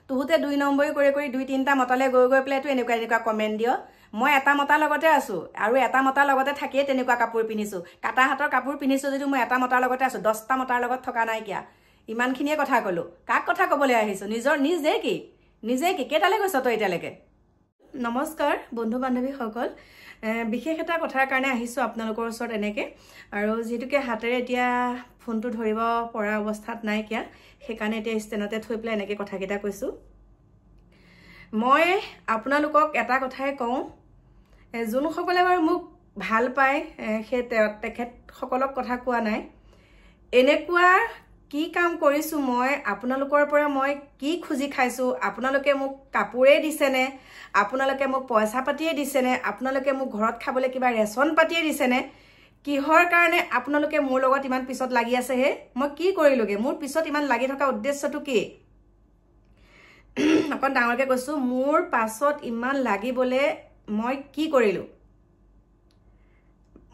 তুহুতে 2 নম্বৰী কৰি 2-3টা মতালে গৈ পেলাই তো এনেকুৱা কমেন্ট দিয় মই এটা মতাৰ লগতে আছো আৰু এটা মতাৰ লগতে থাকিয়ে তেনেকুৱা কাপোৰ পিনিছো কাটা হাতৰ কাপোৰ পিনিছো যদি মই এটা মতাৰ লগতে আছো 10টা মতাৰ লগত থকা নাই কিয়া ইমানখিনিয়ে কথা কলো কাক কথা কবলৈ আহিছো নিজে কি কেটালে গৈছ তই এটালৈকে নমস্কাৰ বন্ধু বান্ধৱী সকল বিশেষ এটা কথাৰ কাৰণে আহিছো আপোনালোকৰ ওচৰত এনেকে আৰু যেতুকে হাতেৰে এতিয়া ফোনটো ধৰিব পৰা অৱস্থাত নাই কিয়া সেইকাৰণে এতিয়া ষ্টেনতে থৈ পেলাই এনেকে কথা কেইটা কৈছো মই আপোনালোকক এটা কথাই কওঁ যোন সকলে বাৰু মোক ভাল পায় সেই তেখেত সকলক কথা কোৱা নাই এনেকুৱা কি কাম কৰিছো মই আপোনালোকৰ পৰা মই কি খুজি খাইছো আপোনালোকে মোক কাপোৰে দিছেনে আপোনালোকে মোক পইচা পাতিয়ে দিছেনে আপোনালোকে মোক ঘৰত খাবলৈ কিবা ৰেচন পাতিয়ে দিছেনে কিহৰ কাৰণে আপোনালোকে মোৰ লগত ইমান পিছত লাগি আছে হে মই কি কৰিলোগে মোৰ পিছত ইমান লাগি থকা উদ্দেশ্যটো কি অকন ডাঙৰকে কৈছো মোৰ পাছত ইমান লাগিবলে মই কি কৰিলো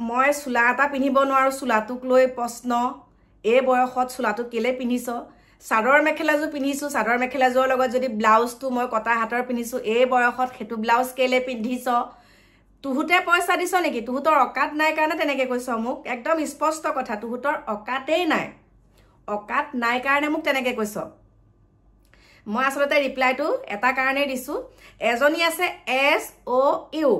মই চুলা এটা পিন্ধিব নোৱাৰো চুলাটোক লৈ প্ৰশ্ন এই বয়সত চুলাটো কেলে পিন্ধিছ চাদৰ মেখেলাজো পিন্ধিছো চাদৰ মেখেলাজোৰ লগত যদি ব্লাউজটো মই কটা হাতৰ পিন্ধিছো এই বয়সত হেতু ব্লাউজ কেলে পিন্ধিছ তুহুতে পইচা দিছ নেকি তুহুতৰ অকাত নাই কাৰণে তেনেকে কৈছ মোক একদম স্পষ্ট কথা তুহুতৰ অকাতেই নাই অকাত নাই কাৰণে মোক তেনেকে কৈছ মই আসলতে ৰিপ্লাইটো এটা কাৰণে দিছো এজনী আছে SOU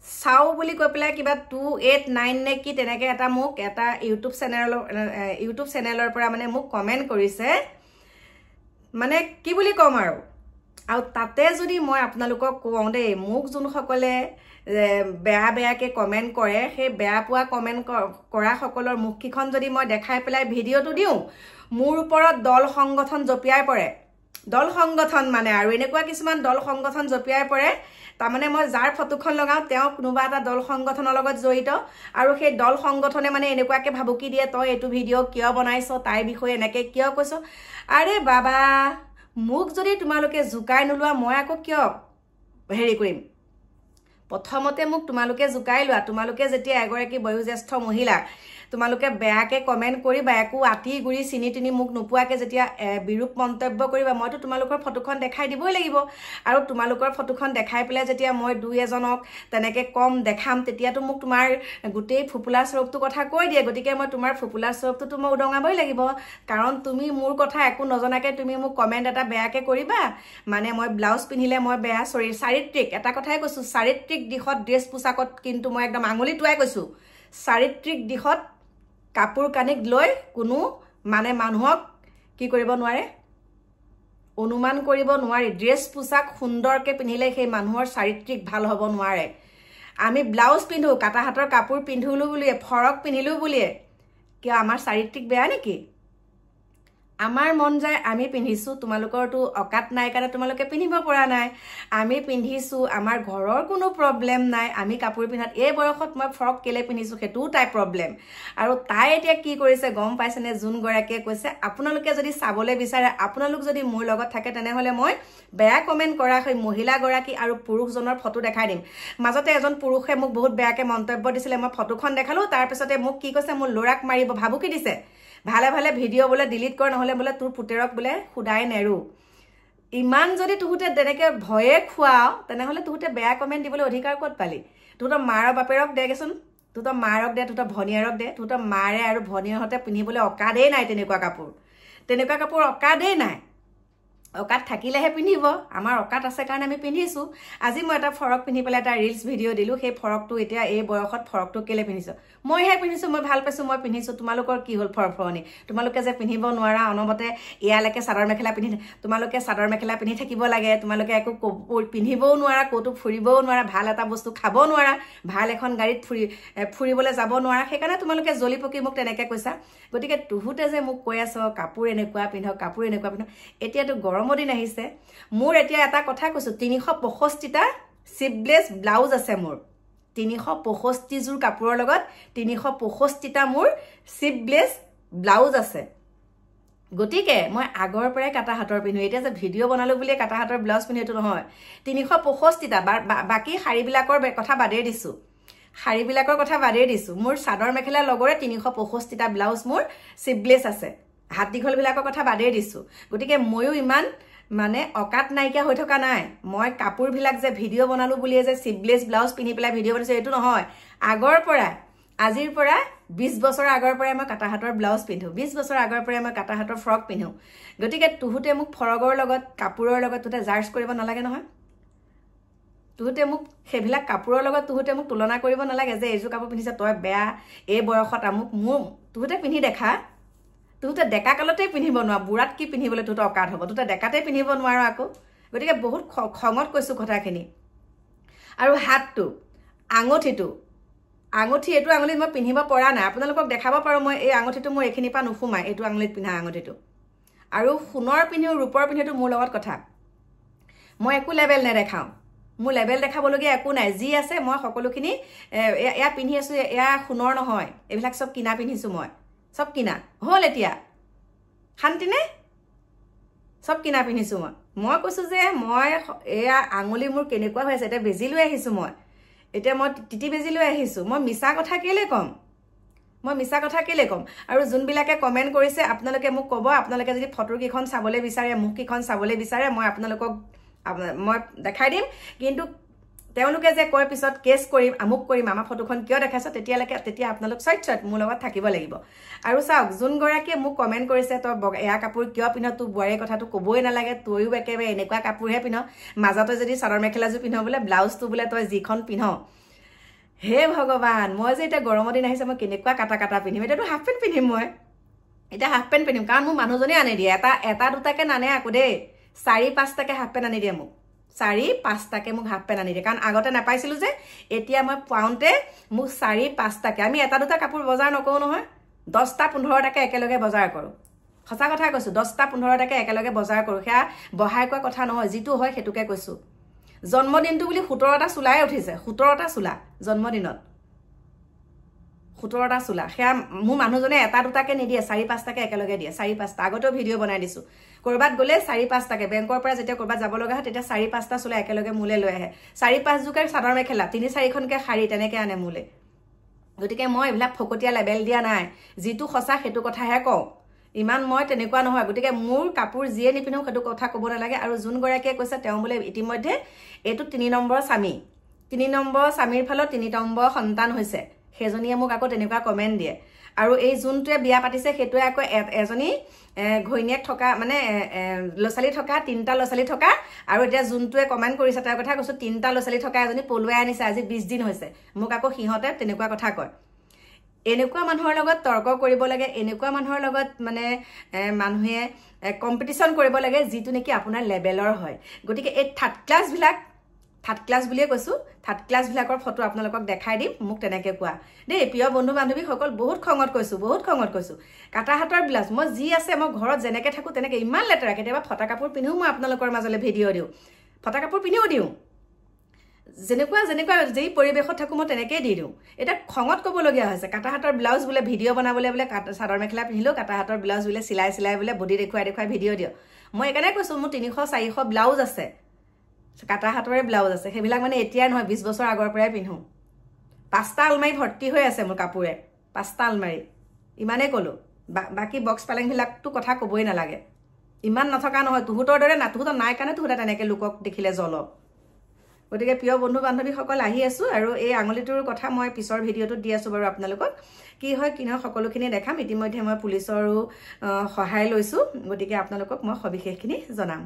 চাও বুলি কৈ পেলাই কিবা 289 নে কি তেনেকে এটা মোক এটা ইউটিউব চেনেলৰ পৰা মানে মোক কমেন্ট কৰিছে মানে কি বুলি কম আৰু তাতে যদি মই আপোনালোকক কওঁ দেই মোক যোন সকলে বেয়াকে কমেন্ট কৰে সেই বেয়া পোৱা কমেন্ট কৰা সকলৰ মুখকিখন যদি মই দেখাই পেলাই ভিডিওটো দিও মোৰ ওপৰত দল সংগঠন জপিয়াই পৰে দল সংগঠন মানে আৰু এনেকুৱা কিছুমান দল সংগঠন জপিয়াই পৰে তাৰমানে মই যাৰ ফটোখন লগাও তেওঁ কোনোবা এটা দল সংগঠনৰ লগত জড়িত আৰু সেই দল সংগঠনে মানে এনেকুৱাকে ভাবুকি দিয়ে তই এটো ভিডিও কিয় বনাইছ তাই বিষয়ে এনেকে কিয় কৈছ আৰে বাবা মোক যদি তোমালোকে জুকাই নলোৱা মই আকৌ কিয় হেৰি কৰিম প্ৰথমতে মোক তোমালোকে জুকাই লোৱা তোমালোকে যেতিয়া এগৰাকী বয়োজ্যেষ্ঠ মহিলা তোমালোকে বেয়াকে কমেন্ট কৰিবা একো আতি গুৰি চিনি তিনি মোক নোপোৱাকে যেতিয়া বিৰূপ মন্তব্য কৰিবা মইতো তোমালোকৰ ফটোখন দেখাই দিবই লাগিব আৰু তোমালোকৰ ফটোখন দেখাই পেলাই যেতিয়া মই দুই এজনক তেনেকে কম দেখাম তেতিয়াতো মোক তোমাৰ গুটেই ফুপুলা স্বৰূপটো কথা কৈ দিয়ে গতিকে মই তোমাৰ ফুপুলা স্বৰূপটো মই উদঙাবই লাগিব কাৰণ তুমি মোৰ কথা একো নজনাকে তুমি মোক কমেন্ট এটা বেয়াকে কৰিবা মানে মই ব্লাউজ পিন্ধিলে মই বেয়া চাৰিত্ৰিক এটা কথাই কৈছো চাৰিত্ৰিক দিশত ড্ৰেছ পোছাকত কিন্তু মই একদম আঙুলি টুৱাই কৈছো চাৰিত্ৰিক দিশত কাপোৰ কানিক লৈ কোনো মানে মানুহক কি কৰিব নোৱাৰে অনুমান কৰিব নোৱাৰি ড্ৰেছ পোছাক সুন্দৰকে পিন্ধিলে সেই মানুহৰ চাৰিত্ৰিক ভাল হ'ব নোৱাৰে আমি ব্লাউজ পিন্ধো কাটা হাতৰ কাপোৰ পিন্ধিলো বুলিয়ে ফৰক পিন্ধিলো বুলিয়ে কিয় আমাৰ চাৰিত্ৰিক বেয়া নেকি আমাৰ মন যায় আমি পিন্ধিছো তোমালোকৰটো অকাত নাই কাৰণে তোমালোকে পিন্ধিব পৰা নাই আমি পিন্ধিছো আমাৰ ঘৰৰ কোনো প্ৰবলেম নাই আমি কাপোৰ পিন্ধাত এই বয়সত মই ফৰক কেলে পিন্ধিছো হেতু তাই প্ৰবলেম আৰু তাই এতিয়া কি কৰিছে গম পাইছেনে জুন গৰাকীয়ে কৈছে আপোনালোকে যদি চাবলৈ বিচাৰে আপোনালোক যদি মোৰ লগত থাকে তেনেহলে মই বেয়া কমেন্ট কৰা হৈ মহিলা গৰাকী আৰু পুৰুষজনৰ ফটো দেখাই দিম মাজতে এজন পুৰুষে মোক বহুত বেয়াকে মন্তব্য দিছিলে মই ফটোখন দেখালো তাৰ পিছতে মোক কি কৈছে মোৰ লৰাক মাৰিব ভাবুকি দিছে ভালে ভালে ভিডিও বলে ডিলিট কৰ নহলে বলে তোৰ পুতেৰক বলে খুদাই নেৰু ইমান যদি তুহুতে তেনেকে ভয়ে খুৱাও তেনেহলে তুহুতে বেয়া কমেন্ট দিবলৈ অধিকাৰ ক'ত পালি তুহুতৰ মাৰ বাপেৰক দেগেচোন তুহুতৰ মাৰক দে তুহুতৰ ভনিয়াৰক দে তুহুতৰ মাৰে আৰু ভনিয়াৰহতে পিন্ধিবলৈ অকাদেই নাই তেনেকুৱা কাপোৰ অকাদেই নাই অকাত থাকিলেহে পিন্ধিব আমাৰ অকাত আছে কাৰণে আমি পিন্ধিছো আজি মই এটা ফৰক পিন্ধি পেলাই এটা ৰিলস ভিডিও দিলো সেই ফৰকটো এতিয়া এই বয়সত ফৰকটো কেলে পিন্ধিছো মইহে পিন্ধিছো মই ভাল পাইছো মই পিন্ধিছো তোমালোকৰ কি হল ফৰফৰণি তোমালোকে যে পিন্ধিব নোৱাৰা অনবতে ইয়ালৈকে চাদৰ মেখেলা পিন্ধি তোমালোকে চাদৰ মেখেলা পিন্ধি থাকিব লাগে তোমালোকে একো পিন্ধিবও নোৱাৰা ক'তো ফুৰিবও নোৱাৰা ভাল এটা বস্তু খাব নোৱাৰা ভাল এখন গাড়ীত ফুৰিবলৈ যাব নোৱাৰা সেইকাৰণে তোমালোকে জলি পকি মোক তেনেকে কৈছা গতিকে তুহুতে যে মোক কৈ আছ কাপোৰ এনেকুৱা পিন্ধক এতিয়াতো গৰমৰ দিন আহিছে মোৰ এতিয়া এটা কথা কৈছো 365টা সিপলেছ ব্লাউজ আছে মোৰ 365 জোৰ কাপোৰৰ লগত 365টা মোৰ সিপলেছ ব্লাউজ আছে গতিকে মই আগৰ পৰাই কাটা হাতৰ পিন্ধো এটা যে ভিডিও বনালো বুলি কাটা হাতৰ ব্লাউজ পিন্ধিটো নহয় 365টা বাকি শাড়ীবিলাকৰ কথা বাদেই দিছো শাড়ীবিলাকৰ কথা বাদেই দিছো মোৰ চাদৰ মেখেলা লগৰে 365টা ব্লাউজ মোৰ সিপলেছ আছে হাত দীঘল বিলাকৰ কথা বাদেই দিছো গতিকে ময়ো ইমান মানে অকাত নাইকিয়া হৈ থকা নাই মই কাপোৰবিলাক যে ভিডিঅ' বনালো বুলিয়ে যে চিভলেছ ব্লাউজ পিন্ধি পেলাই ভিডিঅ' বনাইছো এইটো নহয় আগৰ পৰা আজিৰ পৰা 20 বছৰ আগৰ পৰা মই কাটা হাতৰ ব্লাউজ পিন্ধো 20 বছৰ আগৰ পৰা মই কাটা হাতৰ ফ্ৰক পিন্ধো গতিকে তুহুতে মোক ফৰগৰ লগত কাপোৰৰ লগত তুতে জাৰ্জ কৰিব নালাগে নহয় তুহুতে মোক হেভিলাক কাপোৰৰ লগত তুহুতে মোক তুলনা কৰিব নালাগে যে এইজো কাপোৰ পিন্ধিছে তই বেয়া এই বয়সত আমুক মুম তুহুতে পিন্ধি দেখা তুহুতে ডেকা কালতে পিন্ধিব নোৱা বুঢ়াত কি পিন্ধিবলৈ তুতে অকাত হ'ব তুতে ডেকাতে পিন্ধিব নোৱাৰ আকৌ গতিকে বহুত খঙত কৈছো কথাখিনি আৰু হাতটো আঙুঠি এইটো আঙুলিত মই পিন্ধিব পৰা নাই আপোনালোকক দেখাব পাৰো মই এই আঙুঠিটো মোৰ এখিনি পা নুফুমাই এইটো আঙুলিত পিন্ধা আঙুঠিটো আৰু সোণৰ পিন্ধিও ৰূপৰ পিন্ধিটো মোৰ লগত কথা মই একো লেভেল নেদেখাও মোৰ লেভেল দেখাবলগীয়া একো নাই যি আছে মই সকলোখিনি এয়া পিন্ধি আছো এয়া সোণৰ নহয় এইবিলাক সব কিনা পিন্ধিছো মই সব কিনা হল এতিয়া শান্তি নে সব কিনা পিন্ধিছো মই কৈছো যে মই এয়া আঙুলি মোৰ কেনেকুৱা হৈছে এটা বেজি লৈ আহিছো মই এতিয়া মই টিটি বেজি লৈ আহিছো মই মিছা কথা কেলে কম আৰু যোনবিলাকে কমেন্ট কৰিছে আপোনালোকে মোক ক'ব আপোনালোকে যদি ফটো কিখন চাবলৈ বিচাৰে মুখ কিখন চাবলৈ বিচাৰে মই আপোনালোকক মই দেখাই দিম কিন্তু তেওঁলোকে যে কয় পিছত কেছ কৰিম আমুক কৰিম আমাৰ ফটোখন কিয় দেখাইছ তেতিয়া আপোনালোক সত্যত মোৰ লগত থাকিব লাগিব আৰু চাওক যোন গৰাকীয়ে মোক কমেন্ট কৰিছে তই এয়া কাপোৰ কিয় পিন্ধ তু বুৱাৰে কথাটো ক'বই নালাগে তইও একেবাৰে এনেকুৱা কাপোৰহে পিন্ধ মাজতে যদি চাদৰ মেখেলাজো পিন্ধ বোলে ব্লাউজটো বোলে তই যিখন পিন্ধ হে ভগৱান মই যে এটা গৰমৰ দিন আহিছে মই কেনেকুৱা কাটা পিন্ধিম এটাটো হাফ পেন্ট পিন্ধিম মই এটা হাফ পেন্ট পিন্ধিম কাৰণ মোৰ মানুহজনে আনি দিয়ে এটা দুটাকে নানে আকৌ দেই 4-5টাকে হাফ পেন্ট আনি দিয়ে মোক 4-5টাকে মোক হাফ পেন্ট আনি দিয়ে কাৰণ আগতে নাপাইছিলো যে এতিয়া মই পাওঁতে মোক 4-5টাকে আমি এটা দুটা কাপোৰ বজাৰ নকৰো নহয় 10টা-15টাকে একেলগে বজাৰ কৰো সঁচা কথা কৈছো 10টা-15টাকে একেলগে বজাৰ কৰো সেয়া বহাই কোৱা কথা নহয় যিটো হয় হেতুকে কৈছো জন্মদিনটো বুলি 17টা চুলাই উঠিছে 17টা চুলা জন্মদিনত 17টা চুলা সেয়া মোৰ মানুহজনে এটা দুটাকে নিদিয়ে 4-5টাকে একেলগে দিয়ে 4-5টা আগতেও ভিডিঅ' বনাই দিছো কৰবাত গলে 4-5টাকে বেংকৰ পৰা যেতিয়া কৰবাত যাব লগা হয় তেতিয়া 4-5টা চুলা একেলগে মুলে লৈ আহে 4-5 জুকাৰ চাদৰ মেখেলা 3-4খনকে শাৰী তেনেকে আনে মুলে গতিকে মই এইবিলাক ফকতীয়া লেবেল দিয়া নাই যিটো সঁচা হেতু কথাহে কও ইমান মই তেনেকুৱা নহয় গতিকে মোৰ কাপোৰ জিয়ে নিপিনু হেতু কথা ক'ব নালাগে আৰু যোন গৰাকীয়ে কৈছে তেওঁ বোলে ইতিমধ্যে এটো 3 নম্বৰ স্বামীৰ ফলত 3 নম্বৰ সন্তান হৈছে হেজনীয়ে মোক আকৌ তেনেকুৱা কমেন্ট দিয়ে আৰু এই যোনটোৱে বিয়া পাতিছে হেতুৱে আকৌ এজনী ঘৈনিয়েক থকা মানে লছালি থকা 3টা লছালি থকা আৰু এতিয়া যোনটোৱে কমেন্ট কৰিছে তাৰ কথা কৈছো 3টা লছালি থকা এজনী পলুৱাই আনিছে আজি 20 দিন হৈছে মোক আকৌ সিহঁতে তেনেকুৱা কথা কয় এনেকুৱা মানুহৰ লগত তৰ্ক কৰিব লাগে এনেকুৱা মানুহৰ লগত মানে মানুহে কম্পিটিশন কৰিব লাগে যিটো নেকি আপোনাৰ লেভেলৰ হয় গতিকে এই থাৰ্ড ক্লাস বুলিয়ে কৈছো থাৰ্ড ক্লাস বিলাকৰ ফটো আপোনালোকক দেখাই দিম মোক তেনেকে কোৱা দেই প্ৰিয় বন্ধু বান্ধৱী সকল বহুত খঙত কৈছো কাটা হাতৰ ব্লাউজ মই যি আছে মই ঘৰত যেনেকে থাকো তেনেকে ইমান লেতেৰা কেতিয়াবা ফটা কাপোৰ পিন্ধিও মই আপোনালোকৰ মাজলৈ ভিডিঅ' দিও ফটা কাপোৰ পিন্ধিও দিও যেনেকুৱা যেই পৰিবেশত থাকো মই তেনেকৈ দি দিও এটা খঙত ক'বলগীয়া হৈছে কাটা হাতৰ ব্লাউজ বোলে ভিডিঅ' বনাবলৈ বোলে চাদৰ মেখেলা পিন্ধিলো কাটা হাতৰ ব্লাউজ বোলে চিলাই বোলে বডি দেখুৱাই ভিডিঅ' দিও মই একাৰণে কৈছো মোৰ 300-400 ব্লাউজ আছে কাটা হাতৰে ব্লাউজ আছে সেইবিলাক মানে এতিয়া নহয় 20 বছৰ আগৰ পৰাই পিন্ধো 5টা আলমাৰি ভৰ্তি হৈ আছে মোৰ কাপোৰে 5টা আলমাৰি ইমানে কলো বাকি বক্স পালেং বিলাকটো কথা ক'বই নালাগে ইমান নথকা নহয় তুহুতৰ দৰে তুহুতৰ নাই কাৰণে তুহুতা তেনেকে লোকক দেখিলে জ্বল গতিকে প্ৰিয় বন্ধু বান্ধৱী সকল আহি আছো আৰু এই আঙুলিটোৰ কথা মই পিছৰ ভিডিঅ'টোত দি আছো বাৰু আপোনালোকক কি হয় সকলোখিনি দেখাম ইতিমধ্যে মই পুলিচৰো সহায় লৈছো গতিকে আপোনালোকক মই সবিশেষখিনি জনাম